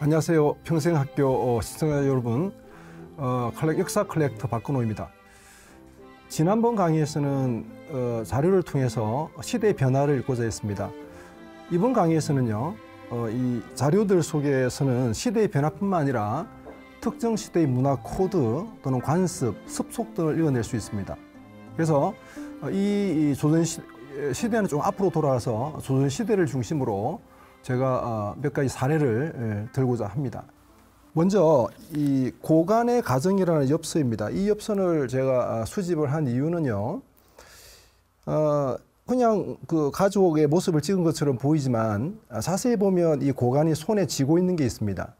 안녕하세요. 평생학교 시청자 여러분, 역사 컬렉터 박근호입니다. 지난번 강의에서는 자료를 통해서 시대의 변화를 읽고자 했습니다. 이번 강의에서는요, 이 자료들 속에서는 시대의 변화뿐만 아니라 특정 시대의 문화 코드 또는 관습, 습속 등을 읽어낼 수 있습니다. 그래서 이 조선 시대는 좀 앞으로 돌아가서 조선 시대를 중심으로 제가 몇 가지 사례를 들고자 합니다. 먼저 이 고간의 가정이라는 엽서입니다. 이 엽서를 제가 수집을 한 이유는요, 그냥 그 가족의 모습을 찍은 것처럼 보이지만 자세히 보면 이 고간이 손에 쥐고 있는 게 있습니다.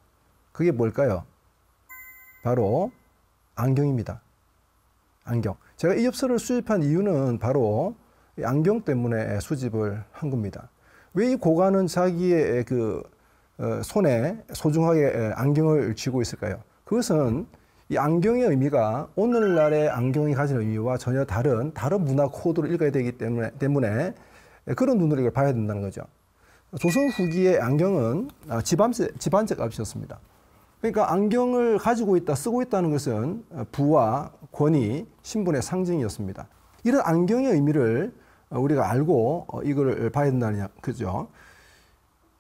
그게 뭘까요? 바로 안경입니다. 안경. 제가 이 엽서를 수집한 이유는 바로 이 안경 때문에 수집을 한 겁니다. 왜 이 고관은 자기의 손에 소중하게 안경을 쥐고 있을까요? 그것은 이 안경의 의미가 오늘날의 안경이 가진 의미와 전혀 다른 문화 코드로 읽어야 되기 때문에 그런 눈으로 이걸 봐야 된다는 거죠. 조선 후기의 안경은 집안제 값이었습니다. 그러니까 안경을 가지고 있다, 쓰고 있다는 것은 부와 권위, 신분의 상징이었습니다. 이런 안경의 의미를 우리가 알고 이걸 봐야 된다는 거죠.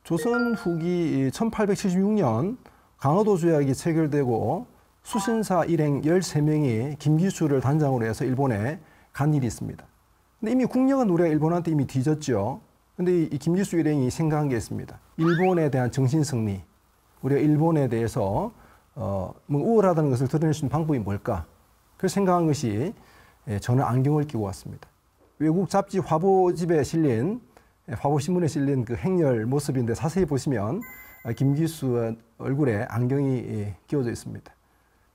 조선 후기 1876년 강화도 조약이 체결되고 수신사 일행 13명이 김기수를 단장으로 해서 일본에 간 일이 있습니다. 근데 이미 국력은 우리가 일본한테 이미 뒤졌죠. 근데 이 김기수 일행이 생각한 게 있습니다. 일본에 대한 정신승리, 우리가 일본에 대해서 우월하다는 것을 드러낼 수 있는 방법이 뭘까? 그래서 생각한 것이 저는 안경을 끼고 왔습니다. 외국 잡지 화보집에 실린, 화보신문에 실린 그 행렬 모습인데 자세히 보시면 김기수 얼굴에 안경이 끼워져 있습니다.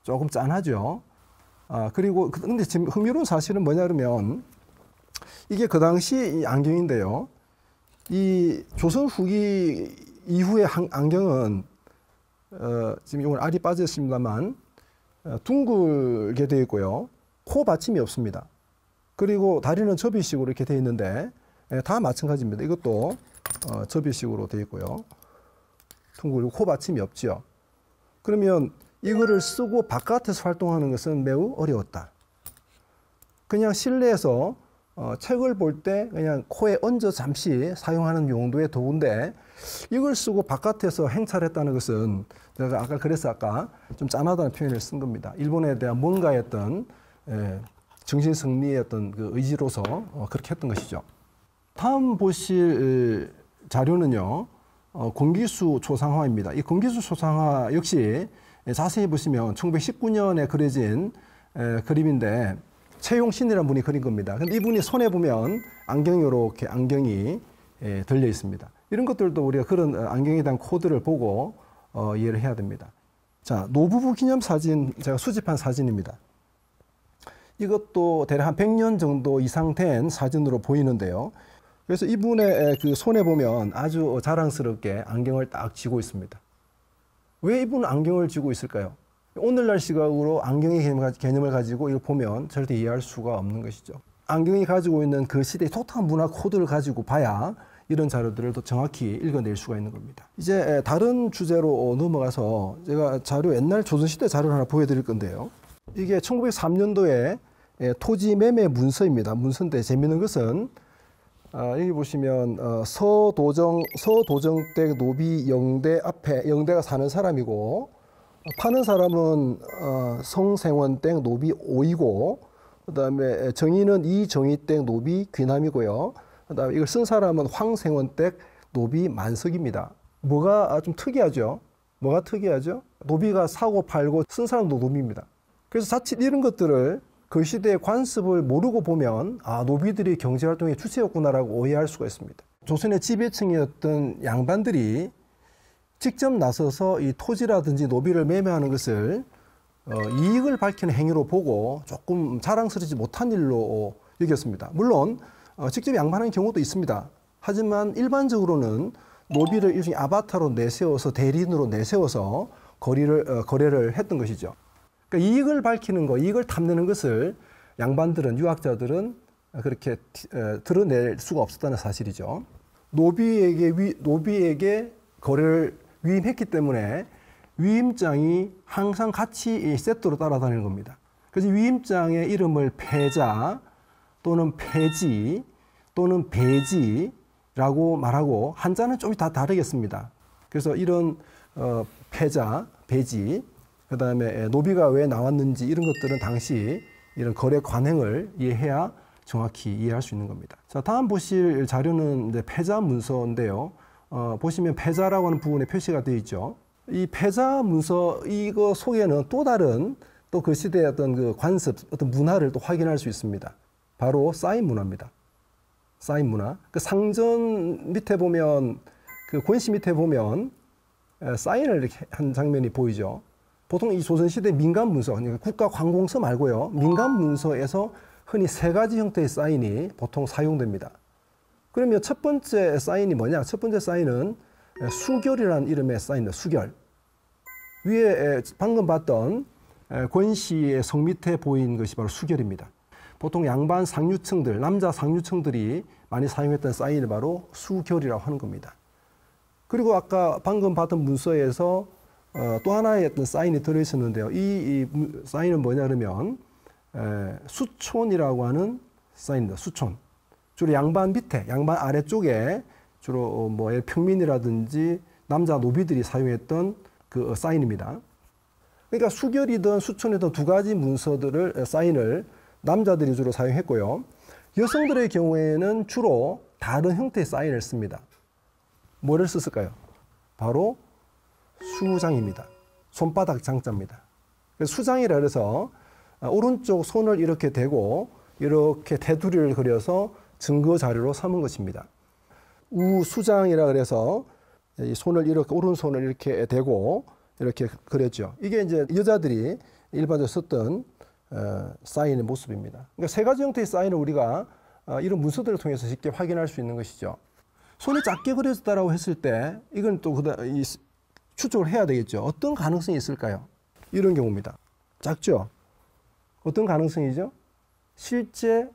조금 짠하죠. 그리고 근데 지금 흥미로운 사실은 뭐냐 그러면 이게 그 당시 이 안경인데요. 이 조선 후기 이후의 안경은 지금 오늘 알이 빠져 있습니다만 둥글게 되어 있고요. 코 받침이 없습니다. 그리고 다리는 접이식으로 이렇게 되어 있는데 다 마찬가지입니다. 이것도 접이식으로 되어 있고요. 둥글고 코 받침이 없죠. 그러면 이거를 쓰고 바깥에서 활동하는 것은 매우 어려웠다. 그냥 실내에서 책을 볼 때 그냥 코에 얹어 잠시 사용하는 용도의 도구인데 이걸 쓰고 바깥에서 행차를 것은 제가 아까 좀 짠하다는 표현을 쓴 겁니다. 일본에 대한 뭔가의 어떤 정신 승리의 어떤 그 의지로서 그렇게 했던 것이죠. 다음 보실 자료는요, 공기수 초상화입니다. 이 공기수 초상화 역시 자세히 보시면 1919년에 그려진 그림인데 최용신이라는 분이 그린 겁니다. 근데 이분이 손에 보면 안경이 이렇게 안경이 들려 있습니다. 이런 것들도 우리가 그런 안경에 대한 코드를 보고 이해를 해야 됩니다. 자, 노부부 기념 사진 제가 수집한 사진입니다. 이것도 대략 한 100년 정도 이상 된 사진으로 보이는데요. 그래서 이분의 그 손에 보면 아주 자랑스럽게 안경을 딱 쥐고 있습니다. 왜 이분은 안경을 쥐고 있을까요? 오늘날 시각으로 안경의 개념을 가지고 이걸 보면 절대 이해할 수가 없는 것이죠. 안경이 가지고 있는 그 시대의 독특한 문화 코드를 가지고 봐야 이런 자료들을 더 정확히 읽어낼 수가 있는 겁니다. 이제 다른 주제로 넘어가서 제가 옛날 조선시대 자료를 하나 보여드릴 건데요. 이게 1903년도에 토지 매매 문서입니다. 문서인데 재미있는 것은 여기 보시면 서도정댁 노비 영대 앞에 영대가 사는 사람이고 파는 사람은 성생원댁 노비 오이고 그다음에 정인은 이정희댁 노비 귀남이고요. 그다음에 이걸 쓴 사람은 황생원댁 노비 만석입니다. 뭐가 좀 특이하죠? 뭐가 특이하죠? 노비가 사고 팔고 쓴 사람도 노비입니다. 그래서 자칫 이런 것들을 그 시대의 관습을 모르고 보면 노비들이 경제활동의 주체였구나라고 오해할 수가 있습니다. 조선의 지배층이었던 양반들이 직접 나서서 이 토지라든지 노비를 매매하는 것을 이익을 밝히는 행위로 보고 조금 자랑스럽지 못한 일로 여겼습니다. 물론 직접 양반하는 경우도 있습니다. 하지만 일반적으로는 노비를 일종의 아바타로 내세워서 대리인으로 내세워서 거래를 했던 것이죠. 그러니까 이익을 밝히는 거, 이익을 탐내는 것을 양반들은, 유학자들은 그렇게 드러낼 수가 없었다는 사실이죠. 노비에게 거래를 위임했기 때문에 위임장이 항상 같이 이 세트로 따라다니는 겁니다. 그래서 위임장의 이름을 패자 또는 폐지 또는 배지라고 말하고 한자는 좀 다 다르겠습니다. 그래서 이런 패자, 배지, 그 다음에 노비가 왜 나왔는지 이런 것들은 당시 이런 거래 관행을 이해해야 정확히 이해할 수 있는 겁니다. 자, 다음 보실 자료는 이제 패자 문서인데요. 보시면 패자라고 하는 부분에 표시가 되어 있죠. 이 패자 문서 이거 속에는 또 다른 또 그 시대의 어떤 그 관습, 어떤 문화를 또 확인할 수 있습니다. 바로 사인 문화입니다. 사인 문화. 그 상전 밑에 보면 그 권시 밑에 보면 사인을 이렇게 한 장면이 보이죠. 보통 이 조선시대 민간 문서, 그러니까 국가 관공서 말고요. 민간 문서에서 흔히 세 가지 형태의 사인이 보통 사용됩니다. 그러면 첫 번째 사인이 뭐냐? 첫 번째 사인은 수결이라는 이름의 사인입니다. 수결. 위에 방금 봤던 권씨의 성 밑에 보인 것이 바로 수결입니다. 보통 양반 상류층들, 남자 상류층들이 많이 사용했던 사인이 바로 수결이라고 하는 겁니다. 그리고 아까 방금 봤던 문서에서 또 하나의 어떤 사인이 들어있었는데요. 이 사인은 뭐냐 그러면 수촌이라고 하는 사인입니다. 수촌. 주로 양반 밑에, 양반 아래쪽에 주로 뭐 평민이라든지 남자 노비들이 사용했던 그 사인입니다. 그러니까 수결이든 수촌이든 두 가지 문서들을 사인을 남자들이 주로 사용했고요. 여성들의 경우에는 주로 다른 형태의 사인을 씁니다. 뭐를 썼을까요? 바로 수장입니다. 손바닥 장자입니다. 수장이라 해서 오른쪽 손을 이렇게 대고 이렇게 테두리를 그려서 증거 자료로 삼은 것입니다. 우수장이라 그래서 이 손을 이렇게 오른손을 이렇게 대고 이렇게 그렸죠. 이게 이제 여자들이 일반적으로 썼던 사인의 모습입니다. 그러니까 세 가지 형태의 사인을 우리가 이런 문서들을 통해서 쉽게 확인할 수 있는 것이죠. 손이 작게 그려졌다라고 했을 때 이건 또 추측을 해야 되겠죠. 어떤 가능성이 있을까요? 이런 경우입니다. 작죠? 어떤 가능성이죠? 실제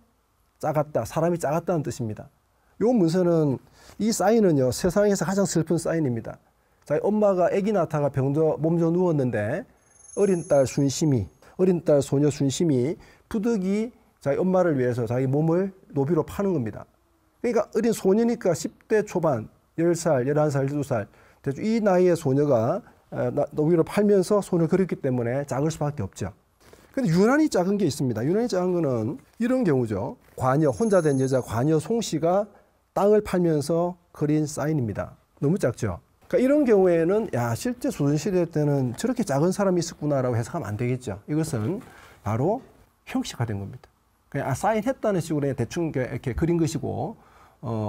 작았다, 사람이 작았다는 뜻입니다. 이 문서는 이 사인은요 세상에서 가장 슬픈 사인입니다. 자기 엄마가 아기 낳다가 몸져 누웠는데 어린 딸 순심이, 어린 딸 소녀 순심이 부득이 자기 엄마를 위해서 자기 몸을 노비로 파는 겁니다. 그러니까 어린 소녀니까 10대 초반, 10살, 11살, 12살 대충 이 나이의 소녀가 노비로 팔면서 손을 그렸기 때문에 작을 수밖에 없죠. 근데 유난히 작은 게 있습니다. 유난히 작은 거는 이런 경우죠. 과녀, 혼자 된 여자 과녀 송씨가 땅을 팔면서 그린 사인입니다. 너무 작죠. 그러니까 이런 경우에는 야 실제 조선시대 때는 저렇게 작은 사람이 있었구나라고 해석하면 안 되겠죠. 이것은 바로 형식화된 겁니다. 그냥 사인했다는 식으로 대충 이렇게 그린 것이고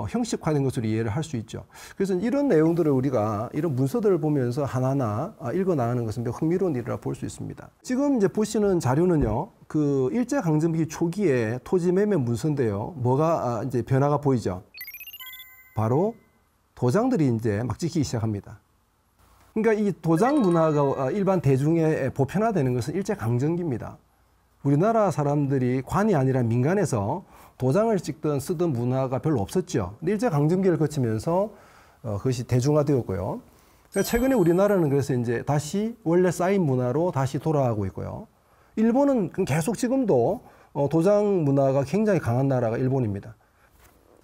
형식화된 것으로 이해를 할 수 있죠. 그래서 이런 내용들을 우리가 이런 문서들을 보면서 하나하나 읽어 나가는 것은 매우 흥미로운 일이라 볼 수 있습니다. 지금 이제 보시는 자료는요, 그 일제강점기 초기에 토지 매매 문서인데요. 뭐가 이제 변화가 보이죠? 바로 도장들이 이제 막 찍히기 시작합니다. 그러니까 이 도장 문화가 일반 대중에 보편화되는 것은 일제강점기입니다. 우리나라 사람들이 관이 아니라 민간에서 도장을 찍든 쓰던 문화가 별로 없었죠. 근데 일제강점기를 거치면서 그것이 대중화되었고요. 최근에 우리나라는 그래서 이제 다시 원래 사인 문화로 다시 돌아가고 있고요. 일본은 계속 지금도 도장 문화가 굉장히 강한 나라가 일본입니다.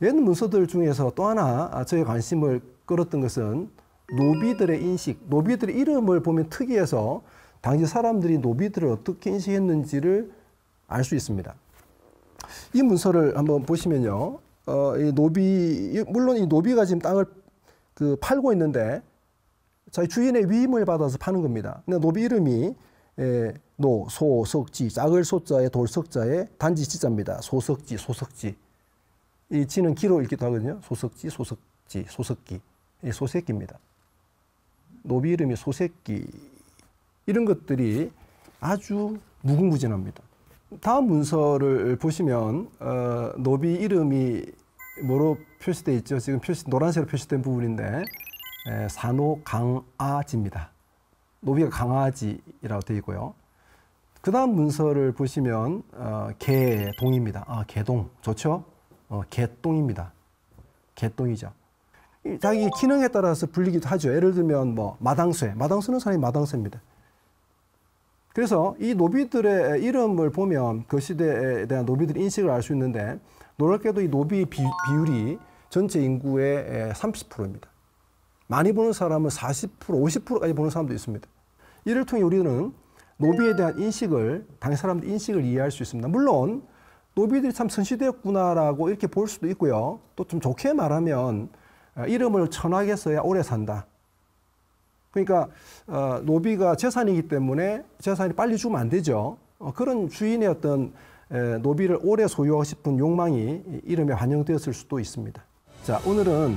옛 문서들 중에서 또 하나 저의 관심을 끌었던 것은 노비들의 인식, 노비들의 이름을 보면 특이해서 당시 사람들이 노비들을 어떻게 인식했는지를 알 수 있습니다. 이 문서를 한번 보시면요, 이 노비, 물론 이 노비가 지금 땅을 팔고 있는데 자기 주인의 위임을 받아서 파는 겁니다. 근데 노비 이름이 노, 소, 석지, 작을 소자에 돌석자에 단지 지자입니다. 소석지, 소석지. 이 지는 기로 읽기도 하거든요. 소석지, 소석지, 소석기. 이 소새끼입니다. 노비 이름이 소새끼. 이런 것들이 아주 무궁무진합니다. 다음 문서를 보시면 노비 이름이 뭐로 표시되어 있죠? 지금 노란색으로 표시된 부분인데 산호 강아지입니다. 노비가 강아지라고 되어 있고요. 그 다음 문서를 보시면 개동입니다. 개동 좋죠? 개똥입니다. 개똥이죠. 자기 기능에 따라서 불리기도 하죠. 예를 들면 뭐 마당쇠, 마당쇠는 사람이 마당쇠입니다. 그래서 이 노비들의 이름을 보면 그 시대에 대한 노비들의 인식을 알 수 있는데, 놀랍게도 이 노비 비율이 전체 인구의 30%입니다. 많이 보는 사람은 40%, 50%까지 보는 사람도 있습니다. 이를 통해 우리는 노비에 대한 인식을, 당시 사람들 인식을 이해할 수 있습니다. 물론 노비들이 참 선시되었구나라고 이렇게 볼 수도 있고요. 또 좀 좋게 말하면 이름을 천하게 써야 오래 산다. 그러니까 노비가 재산이기 때문에 재산이 빨리 주면 안 되죠. 그런 주인의 어떤 노비를 오래 소유하고 싶은 욕망이 이름에 반영되었을 수도 있습니다. 자, 오늘은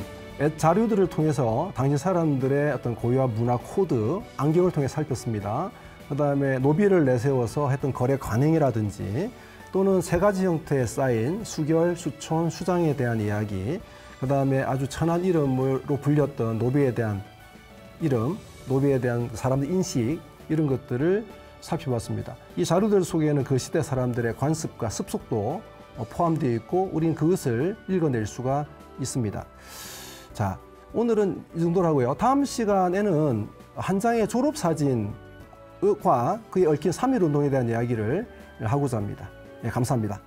자료들을 통해서 당시 사람들의 어떤 고유와 문화 코드, 안경을 통해 살폈습니다. 그 다음에 노비를 내세워서 했던 거래 관행이라든지 또는 세 가지 형태의 쌓인 수결, 수촌, 수장에 대한 이야기, 그 다음에 아주 천한 이름으로 불렸던 노비에 대한 이름, 노비에 대한 사람들 인식, 이런 것들을 살펴봤습니다. 이 자료들 속에는 그 시대 사람들의 관습과 습속도 포함되어 있고 우리는 그것을 읽어낼 수가 있습니다. 자, 오늘은 이 정도로 하고요. 다음 시간에는 한 장의 졸업사진과 그에 얽힌 3.1운동에 대한 이야기를 하고자 합니다. 네, 감사합니다.